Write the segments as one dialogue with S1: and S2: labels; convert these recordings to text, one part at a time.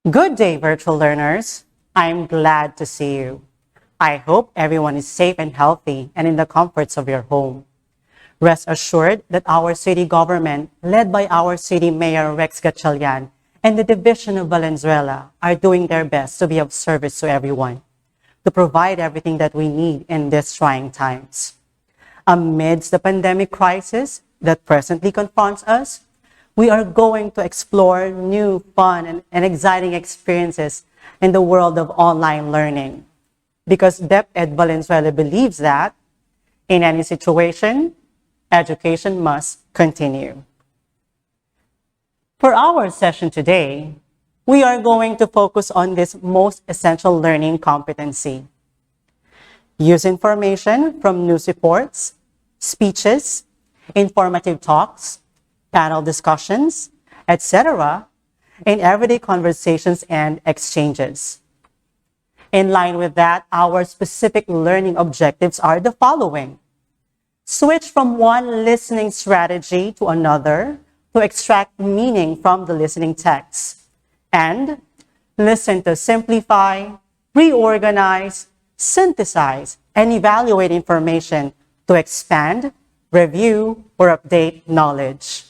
S1: Good day, virtual learners. I'm glad to see you. I hope everyone is safe and healthy and in the comforts of your home. Rest assured that our city government, led by our city mayor Rex Gatchalian and the division of Valenzuela, are doing their best to be of service to everyone, to provide everything that we need in these trying times. Amidst the pandemic crisis that presently confronts us, we are going to explore new, fun, and exciting experiences in the world of online learning. Because DepEd Valenzuela believes that, in any situation, education must continue. For our session today, we are going to focus on this most essential learning competency. Use information from news reports, speeches, informative talks, panel discussions, etc., in everyday conversations and exchanges. In line with that, our specific learning objectives are the following. Switch from one listening strategy to another to extract meaning from the listening text. And listen to simplify, reorganize, synthesize, and evaluate information to expand, review, or update knowledge.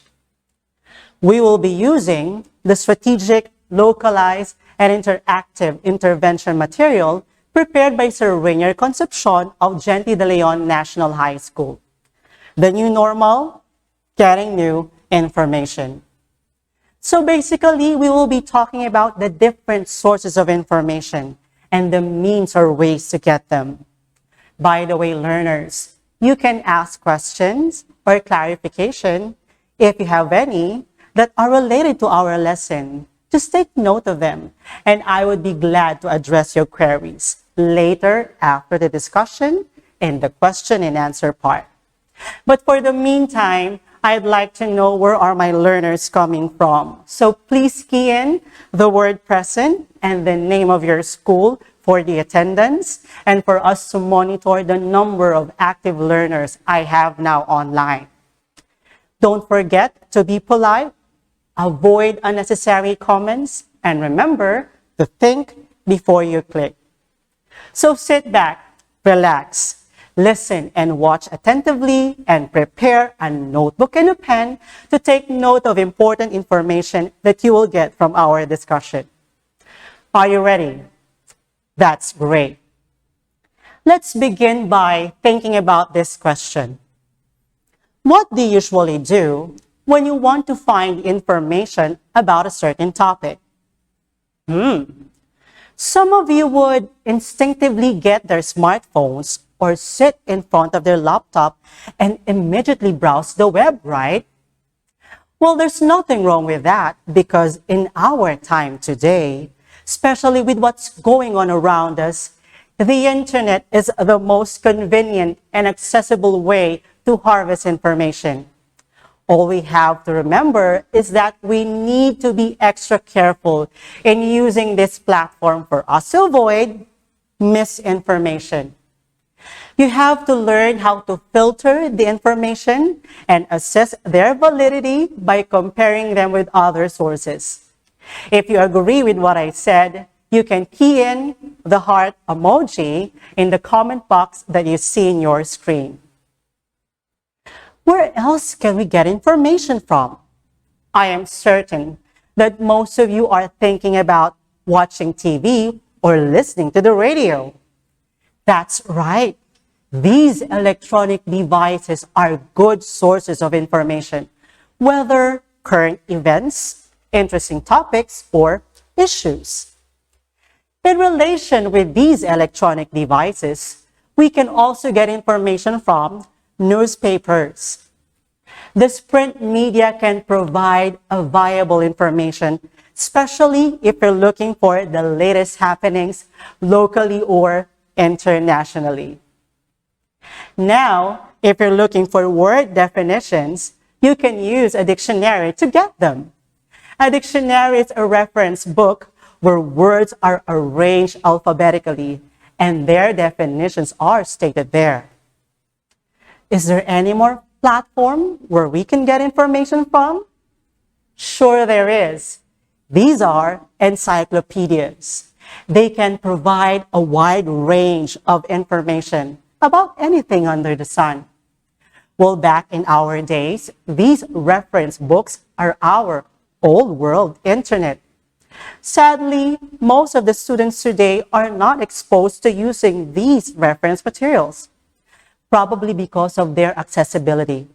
S1: We will be using the strategic, localized, and interactive intervention material prepared by Sir Rainier Concepcion of Gente de Leon National High School. The new normal, getting new information. So basically, we will be talking about the different sources of information and the means or ways to get them. By the way, learners, you can ask questions or clarification, if you have any, that are related to our lesson. Just take note of them, and I would be glad to address your queries later after the discussion in the question and answer part. But for the meantime, I'd like to know where are my learners coming from. So please key in the word present and the name of your school for the attendance and for us to monitor the number of active learners I have now online. Don't forget to be polite, avoid unnecessary comments, and remember to think before you click. So sit back, relax, listen and watch attentively, and prepare a notebook and a pen to take note of important information that you will get from our discussion. Are you ready? That's great. Let's begin by thinking about this question. What do you usually do when you want to find information about a certain topic? Some of you would instinctively get their smartphones or sit in front of their laptop and immediately browse the web, right? Well, there's nothing wrong with that because in our time today, especially with what's going on around us, the internet is the most convenient and accessible way to harvest information. All we have to remember is that we need to be extra careful in using this platform for us to avoid misinformation. You have to learn how to filter the information and assess their validity by comparing them with other sources. If you agree with what I said, you can key in the heart emoji in the comment box that you see in your screen. Where else can we get information from? I am certain that most of you are thinking about watching TV or listening to the radio. That's right. These electronic devices are good sources of information, whether current events, interesting topics, or issues. In relation with these electronic devices, we can also get information from newspapers. This print media can provide a viable information, especially if you're looking for the latest happenings locally or internationally. Now, if you're looking for word definitions, you can use a dictionary to get them. A dictionary is a reference book where words are arranged alphabetically and their definitions are stated there. Is there any more platform where we can get information from? Sure there is. These are encyclopedias. They can provide a wide range of information about anything under the sun. Well, back in our days, these reference books are our old world internet. Sadly, most of the students today are not exposed to using these reference materials, probably because of their accessibility.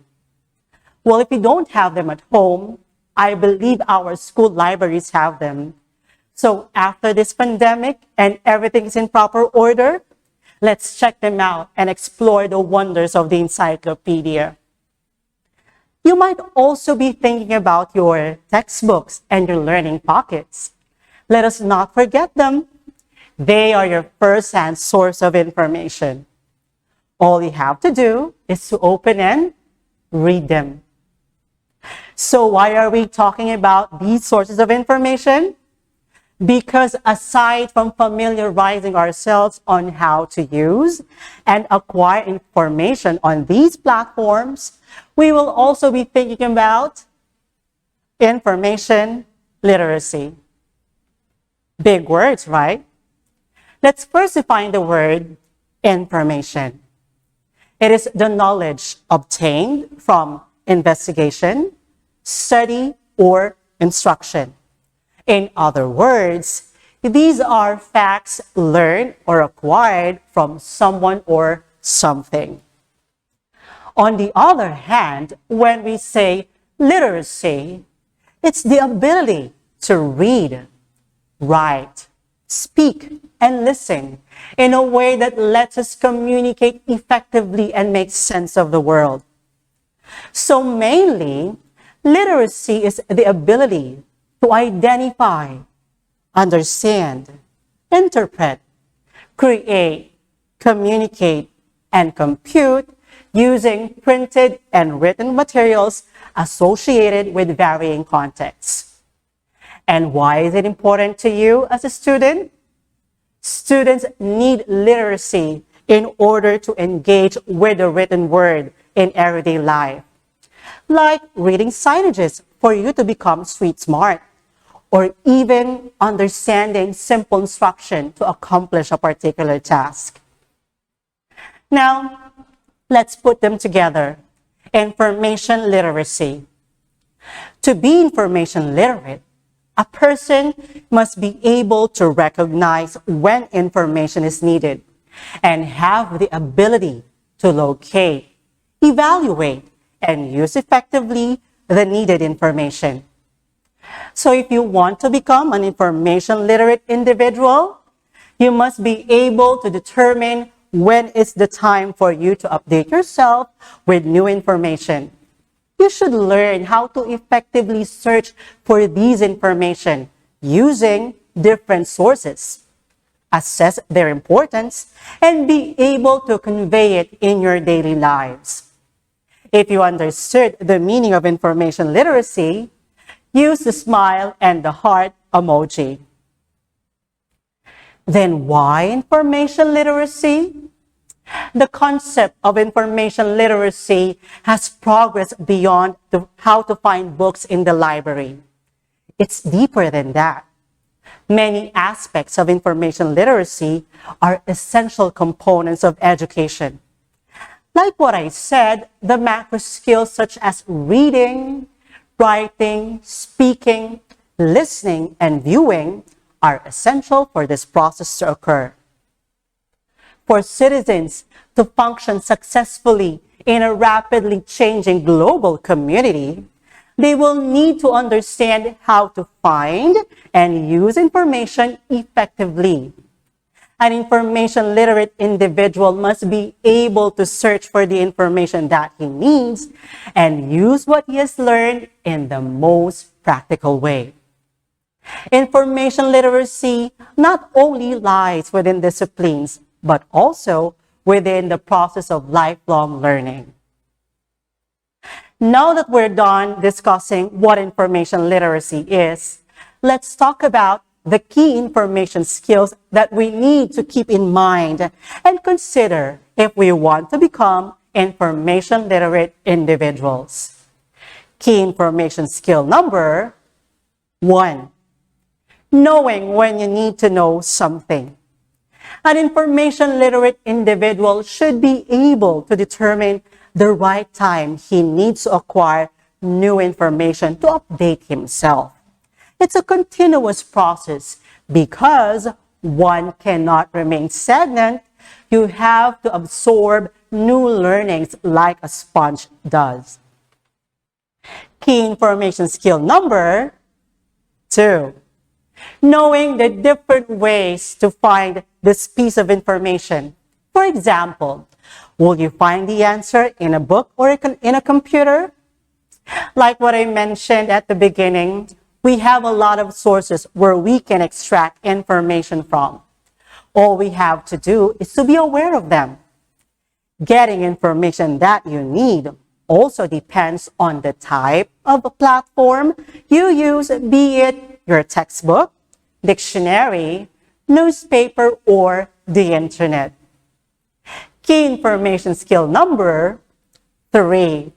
S1: Well, if we don't have them at home, I believe our school libraries have them. So after this pandemic and everything's in proper order, let's check them out and explore the wonders of the encyclopedia. You might also be thinking about your textbooks and your learning pockets. Let us not forget them. They are your first-hand source of information. All you have to do is to open and read them. So why are we talking about these sources of information? Because aside from familiarizing ourselves on how to use and acquire information on these platforms, we will also be thinking about information literacy. Big words, right? Let's first define the word information. It is the knowledge obtained from investigation, study, or instruction. In other words, these are facts learned or acquired from someone or something. On the other hand, when we say literacy, it's the ability to read, write, speak, and listen in a way that lets us communicate effectively and make sense of the world. So mainly, literacy is the ability to identify, understand, interpret, create, communicate, and compute using printed and written materials associated with varying contexts. And why is it important to you as a student? Students need literacy in order to engage with the written word in everyday life, like reading signages for you to become street smart, or even understanding simple instruction to accomplish a particular task. Now, let's put them together. Information literacy. To be information literate, a person must be able to recognize when information is needed and have the ability to locate, evaluate, and use effectively the needed information. So if you want to become an information literate individual, you must be able to determine when is the time for you to update yourself with new information. You should learn how to effectively search for these information using different sources, assess their importance, and be able to convey it in your daily lives. If you understood the meaning of information literacy, use the smile and the heart emoji. Then why information literacy? The concept of information literacy has progressed beyond how to find books in the library. It's deeper than that. Many aspects of information literacy are essential components of education. Like what I said, the macro skills such as reading, writing, speaking, listening, and viewing are essential for this process to occur. For citizens to function successfully in a rapidly changing global community, they will need to understand how to find and use information effectively. An information literate individual must be able to search for the information that he needs and use what he has learned in the most practical way. Information literacy not only lies within disciplines, but also within the process of lifelong learning. Now that we're done discussing what information literacy is, let's talk about the key information skills that we need to keep in mind and consider if we want to become information literate individuals. Key information skill number 1, knowing when you need to know something. An information literate individual should be able to determine the right time he needs to acquire new information to update himself. It's a continuous process because one cannot remain stagnant. You have to absorb new learnings like a sponge does. Key information skill number 2. Knowing the different ways to find this piece of information. For example, will you find the answer in a book or in a computer? Like what I mentioned at the beginning, we have a lot of sources where we can extract information from. All we have to do is to be aware of them. Getting information that you need also depends on the type of platform you use, be it your textbook, dictionary, newspaper, or the internet. Key information skill number 3.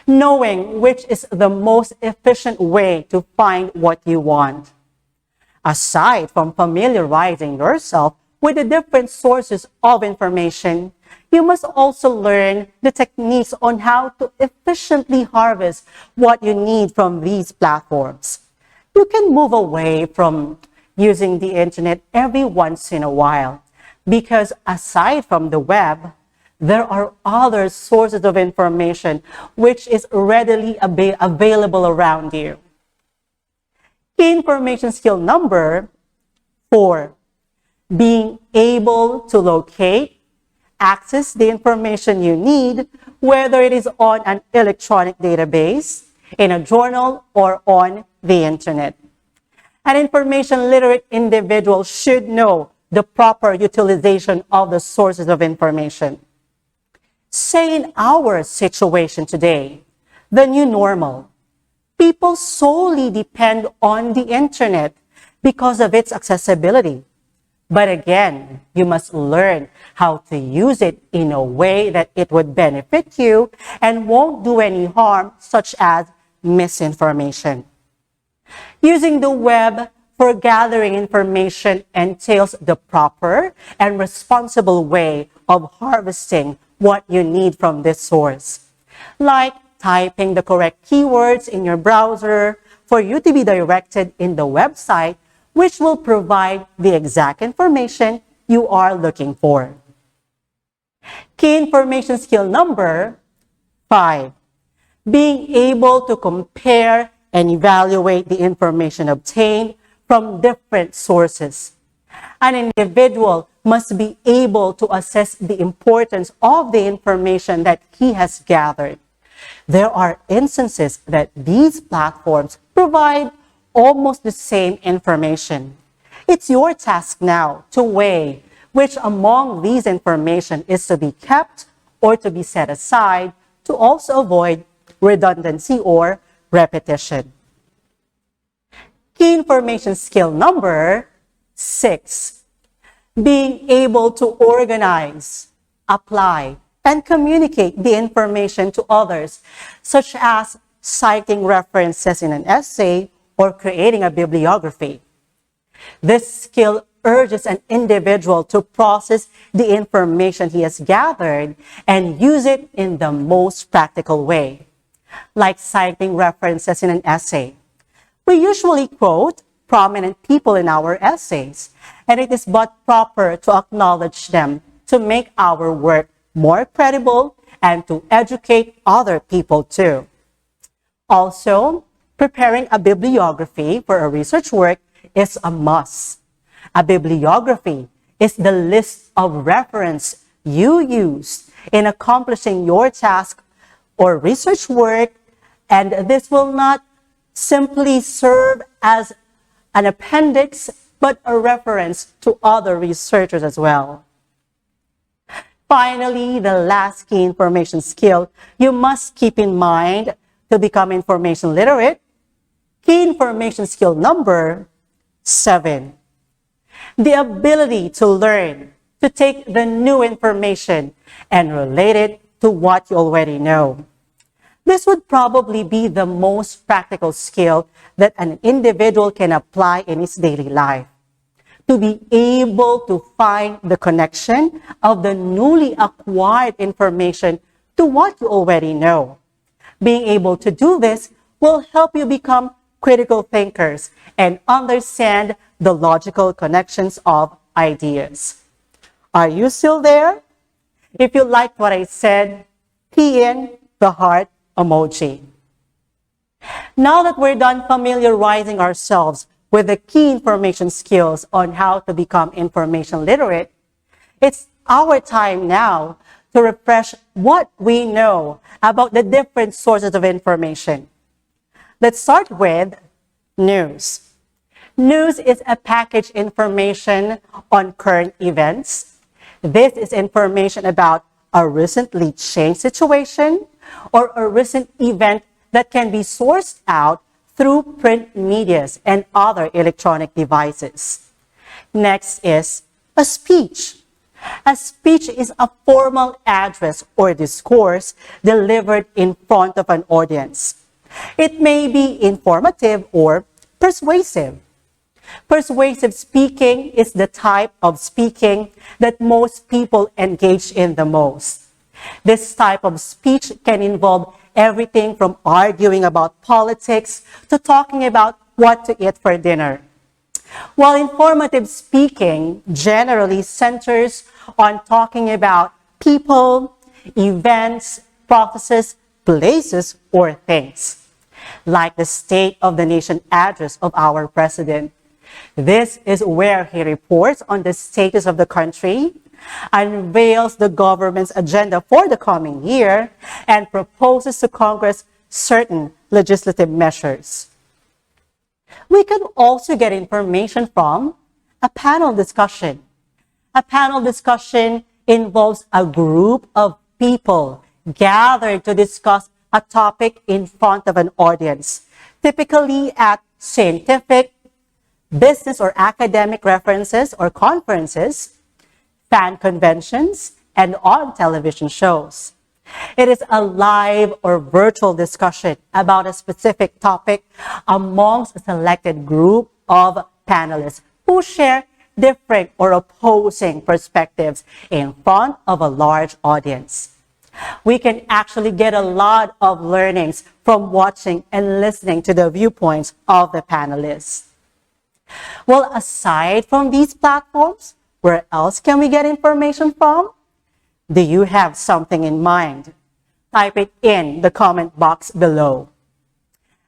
S1: Knowing which is the most efficient way to find what you want. Aside from familiarizing yourself with the different sources of information, you must also learn the techniques on how to efficiently harvest what you need from these platforms. You can move away from using the internet every once in a while because aside from the web, there are other sources of information which is readily available around you. Key information skill number 4. Being able to locate, access the information you need, whether it is on an electronic database, in a journal, or on the internet. An information literate individual should know the proper utilization of the sources of information. Say in our situation today, the new normal, people solely depend on the internet because of its accessibility. But again, you must learn how to use it in a way that it would benefit you and won't do any harm, such as misinformation. Using the web for gathering information entails the proper and responsible way of harvesting what you need from this source, like typing the correct keywords in your browser for you to be directed in the website, which will provide the exact information you are looking for. Key information skill number 5. Being able to compare and evaluate the information obtained from different sources. An individual must be able to assess the importance of the information that he has gathered. There are instances that these platforms provide almost the same information. It's your task now to weigh which among these information is to be kept or to be set aside to also avoid redundancy or repetition. Key information skill number 6. Being able to organize, apply, and communicate the information to others, such as citing references in an essay or creating a bibliography. This skill urges an individual to process the information he has gathered and use it in the most practical way, like citing references in an essay. We usually quote prominent people in our essays, and it is but proper to acknowledge them to make our work more credible and to educate other people too. Also, preparing a bibliography for a research work is a must. A bibliography is the list of reference you used in accomplishing your task or research work, and this will not simply serve as an appendix, but a reference to other researchers as well. Finally, the last key information skill you must keep in mind to become information literate. Key information skill number 7. The ability to learn, to take the new information and relate it to what you already know. This would probably be the most practical skill that an individual can apply in his daily life. To be able to find the connection of the newly acquired information to what you already know. Being able to do this will help you become critical thinkers and understand the logical connections of ideas. Are you still there? If you liked what I said, key in the heart emoji. Now that we're done familiarizing ourselves with the key information skills on how to become information literate, it's our time now to refresh what we know about the different sources of information. Let's start with news. News is a packaged information on current events. This is information about a recently changed situation or a recent event that can be sourced out through print medias and other electronic devices. Next is a speech. A speech is a formal address or discourse delivered in front of an audience. It may be informative or persuasive. Persuasive speaking is the type of speaking that most people engage in the most. This type of speech can involve everything from arguing about politics to talking about what to eat for dinner. While informative speaking generally centers on talking about people, events, processes, places, or things, like the State of the Nation address of our president. This is where he reports on the status of the country, unveils the government's agenda for the coming year, and proposes to Congress certain legislative measures. We can also get information from a panel discussion. A panel discussion involves a group of people gathered to discuss a topic in front of an audience, typically at scientific, business or academic references or conferences, fan conventions, and on television shows. It is a live or virtual discussion about a specific topic amongst a selected group of panelists who share different or opposing perspectives in front of a large audience. We can actually get a lot of learnings from watching and listening to the viewpoints of the panelists. Well, aside from these platforms, where else can we get information from? Do you have something in mind? Type it in the comment box below.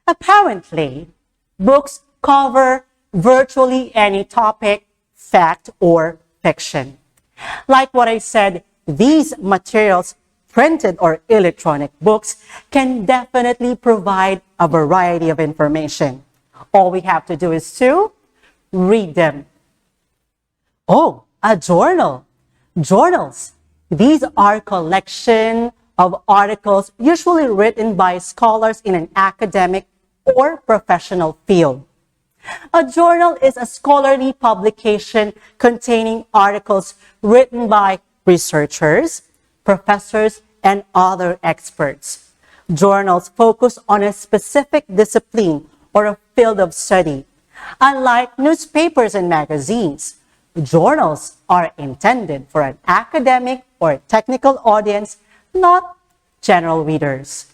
S1: Apparently, books cover virtually any topic, fact, or fiction. Like what I said, these materials, printed or electronic books, can definitely provide a variety of information. All we have to do is to read them. Oh, a journal. Journals. These are collection of articles usually written by scholars in an academic or professional field. A journal is a scholarly publication containing articles written by researchers, professors, and other experts. Journals focus on a specific discipline or a field of study. Unlike newspapers and magazines, journals are intended for an academic or technical audience, not general readers.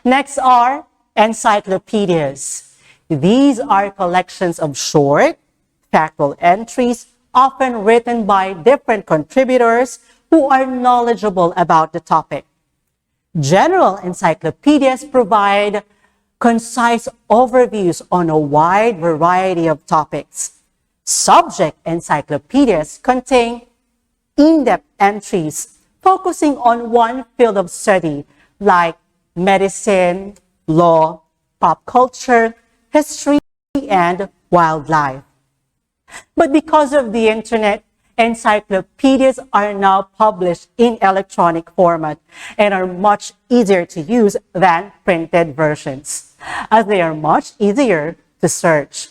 S1: Next are encyclopedias. These are collections of short, factual entries, often written by different contributors who are knowledgeable about the topic. General encyclopedias provide concise overviews on a wide variety of topics. Subject encyclopedias contain in-depth entries focusing on one field of study like medicine, law, pop culture, history, and wildlife. But because of the internet, encyclopedias are now published in electronic format and are much easier to use than printed versions, as they are much easier to search.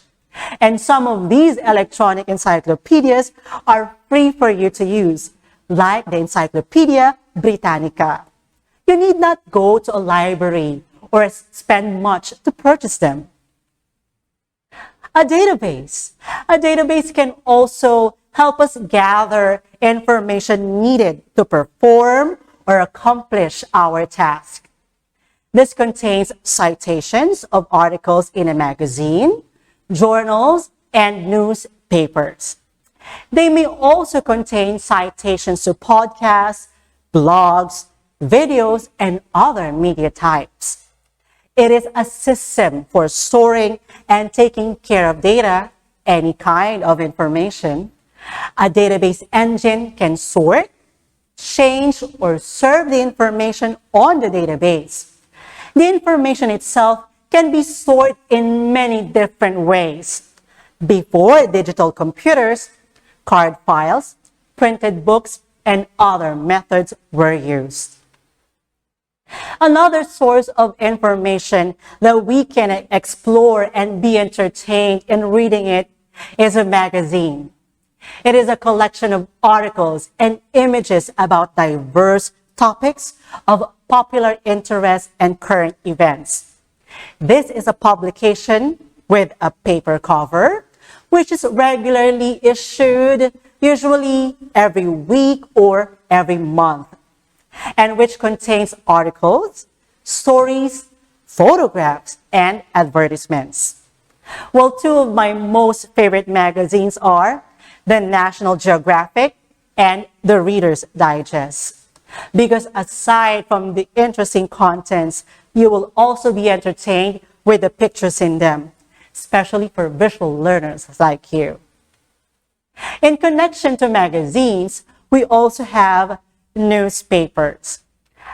S1: And some of these electronic encyclopedias are free for you to use, like the Encyclopedia Britannica. You need not go to a library or spend much to purchase them. A database. A database can also help us gather information needed to perform or accomplish our task. This contains citations of articles in a magazine, journals, and newspapers. They may also contain citations to podcasts, blogs, videos, and other media types. It is a system for storing and taking care of data, any kind of information. A database engine can sort, change, or serve the information on the database. The information itself can be stored in many different ways. Before digital computers, card files, printed books, and other methods were used. Another source of information that we can explore and be entertained in reading it is a magazine. It is a collection of articles and images about diverse topics of popular interest and current events. This is a publication with a paper cover, which is regularly issued, usually every week or every month, and which contains articles, stories, photographs, and advertisements. Well, two of my most favorite magazines are the National Geographic and the Reader's Digest. Because aside from the interesting contents, you will also be entertained with the pictures in them, especially for visual learners like you. In connection to magazines, we also have newspapers.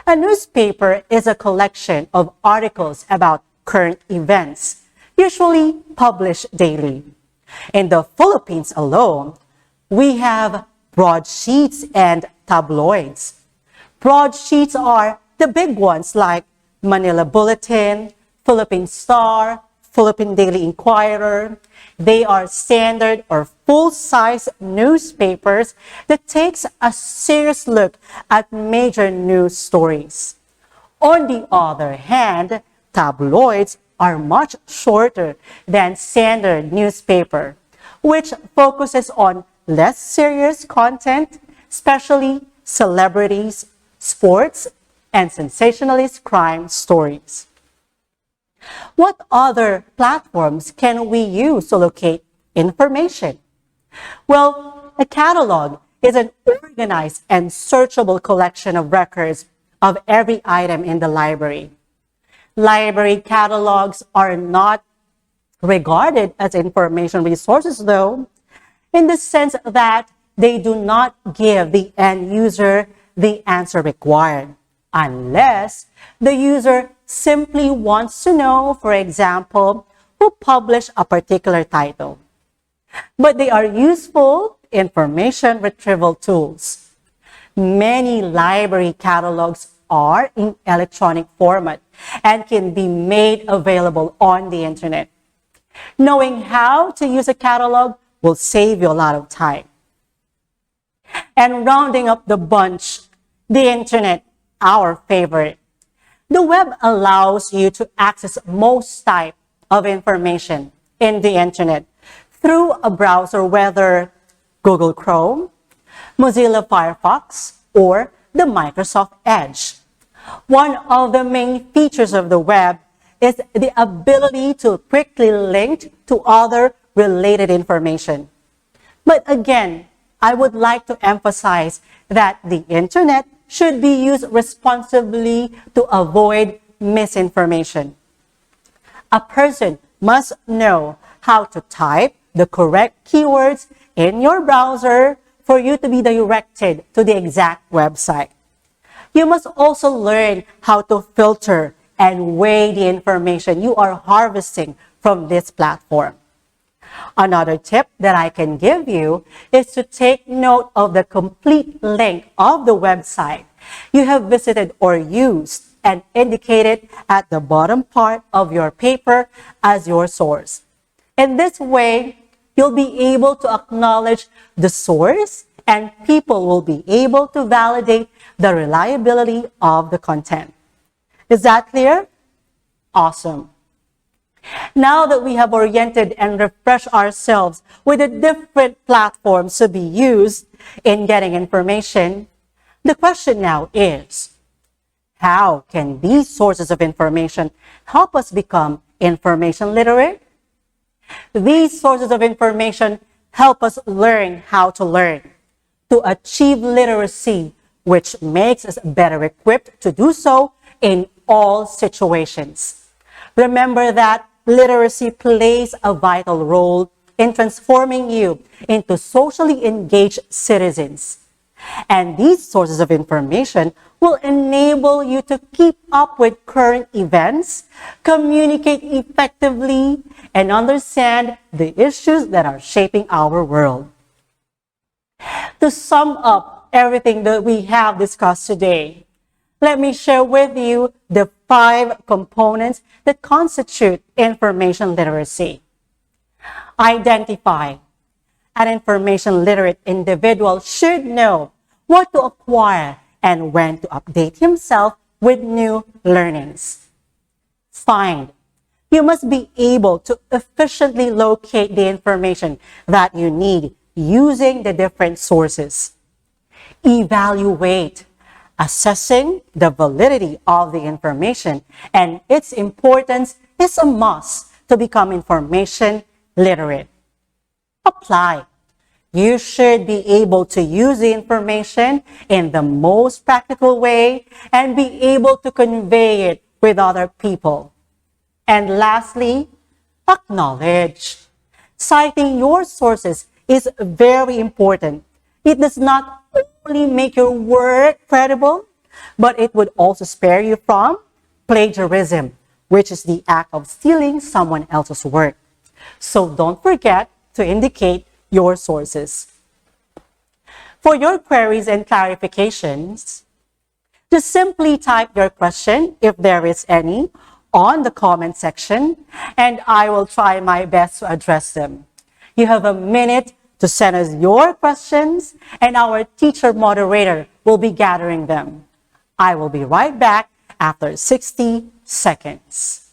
S1: A newspaper is a collection of articles about current events, usually published daily. In the Philippines alone, we have broadsheets and tabloids. Broadsheets are the big ones like Manila Bulletin, Philippine Star, Philippine Daily Inquirer. They are standard or full-size newspapers that takes a serious look at major news stories. On the other hand, tabloids are much shorter than standard newspaper, which focuses on less serious content, especially celebrities, sports, and sensationalist crime stories. What other platforms can we use to locate information? Well, a catalog is an organized and searchable collection of records of every item in the library. Library catalogs are not regarded as information resources, though, in the sense that they do not give the end user the answer required, unless the user simply wants to know, for example, who published a particular title. But they are useful information retrieval tools. Many library catalogs are in electronic format and can be made available on the internet. Knowing how to use a catalog will save you a lot of time. And rounding up the bunch, the internet, our favorite. The web allows you to access most type of information in the internet through a browser, whether Google Chrome, Mozilla Firefox, or the Microsoft Edge. One of the main features of the web is the ability to quickly link to other related information. But again, I would like to emphasize that the internet should be used responsibly to avoid misinformation. A person must know how to type the correct keywords in your browser for you to be directed to the exact website. You must also learn how to filter and weigh the information you are harvesting from this platform. Another tip that I can give you is to take note of the complete link of the website you have visited or used and indicate it at the bottom part of your paper as your source. In this way, you'll be able to acknowledge the source and people will be able to validate the reliability of the content. Is that clear? Awesome. Now that we have oriented and refreshed ourselves with the different platforms to be used in getting information, the question now is, how can these sources of information help us become information literate? These sources of information help us learn how to learn, to achieve literacy, which makes us better equipped to do so in all situations. Remember that literacy plays a vital role in transforming you into socially engaged citizens. And these sources of information will enable you to keep up with current events, communicate effectively, and understand the issues that are shaping our world. To sum up everything that we have discussed today, let me share with you the 5 components that constitute information literacy. Identify. An information literate individual should know what to acquire and when to update himself with new learnings. Find. You must be able to efficiently locate the information that you need using the different sources. Evaluate. Assessing the validity of the information and its importance is a must to become information literate. Apply. You should be able to use the information in the most practical way and be able to convey it with other people. And lastly, acknowledge. Citing your sources is very important. It does not only make your work credible, but it would also spare you from plagiarism, which is the act of stealing someone else's work. So don't forget to indicate your sources. For your queries and clarifications, just simply type your question, if there is any, on the comment section, and I will try my best to address them. You have a minute to send us your questions, and our teacher moderator will be gathering them. I will be right back after 60 seconds.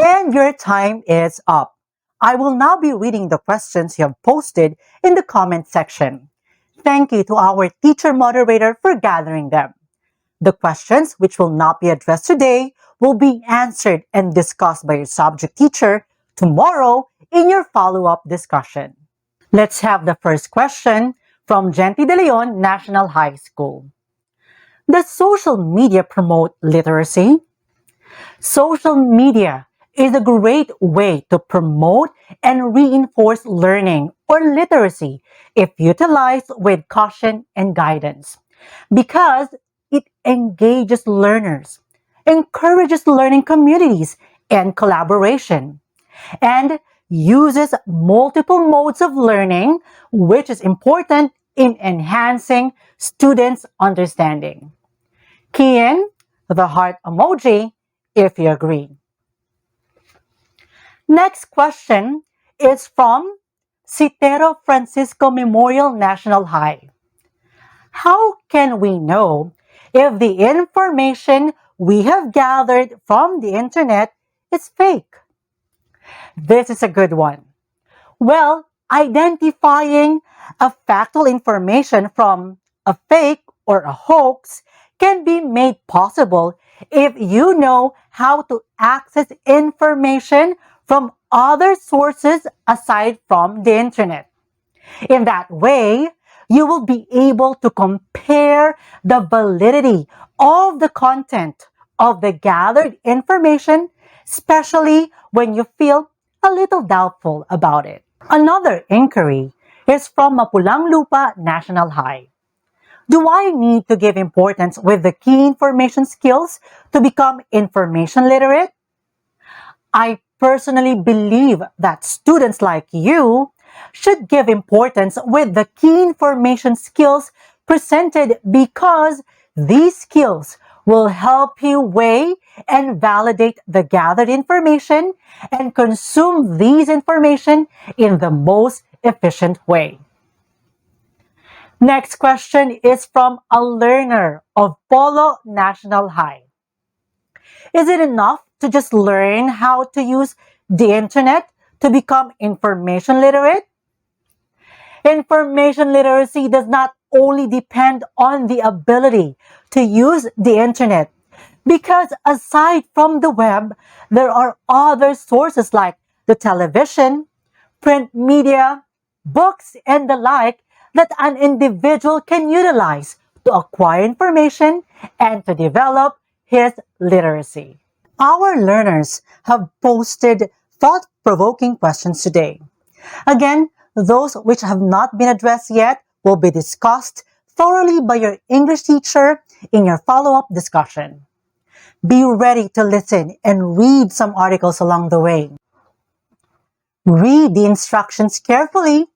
S1: And your time is up. I will now be reading the questions you have posted in the comment section. Thank you to our teacher moderator for gathering them. The questions which will not be addressed today will be answered and discussed by your subject teacher tomorrow in your follow-up discussion. Let's have the first question from Genti de Leon National High School. Does social media promote literacy? Social media is a great way to promote and reinforce learning or literacy if utilized with caution and guidance, because it engages learners, encourages learning communities and collaboration, and uses multiple modes of learning, which is important in enhancing students' understanding. Key in the heart emoji if you agree. Next question is from Citero Francisco Memorial National High. How can we know if the information we have gathered from the internet is fake? This is a good one. Well, identifying a factual information from a fake or a hoax can be made possible if you know how to access information from other sources aside from the internet. In that way, you will be able to compare the validity of the content of the gathered information, especially when you feel a little doubtful about it. Another inquiry is from Mapulang Lupa National High. Do I need to give importance with the key information skills to become information literate? I personally believe that students like you should give importance with the key information skills presented because these skills will help you weigh and validate the gathered information and consume these information in the most efficient way. Next question is from a learner of Polo National High. Is it enough to just learn how to use the internet to become information literate? Information literacy does not only depend on the ability to use the internet, because aside from the web, there are other sources like the television, print media, books, and the like that an individual can utilize to acquire information and to develop his literacy. Our learners have posted thought-provoking questions today. Again, those which have not been addressed yet will be discussed thoroughly by your English teacher in your follow-up discussion. Be ready to listen and read some articles along the way. Read the instructions carefully.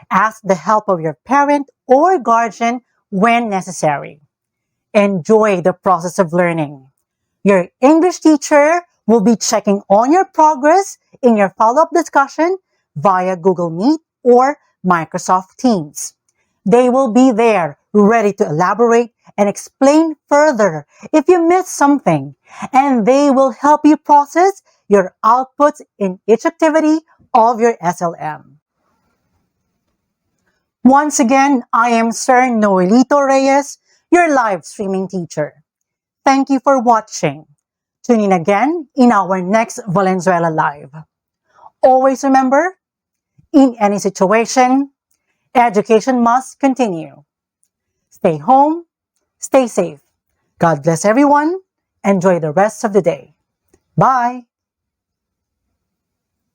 S1: Ask the help of your parent or guardian when necessary. Enjoy the process of learning. Your English teacher will be checking on your progress in your follow-up discussion via Google Meet or Microsoft Teams. They will be there ready to elaborate and explain further if you missed something, and they will help you process your outputs in each activity of your SLM. Once again, I am Sir Noelito Reyes, your live streaming teacher. Thank you for watching. Tune in again in our next Valenzuela Live. Always remember, in any situation, education must continue. Stay home, stay safe. God bless everyone. Enjoy the rest of the day. Bye.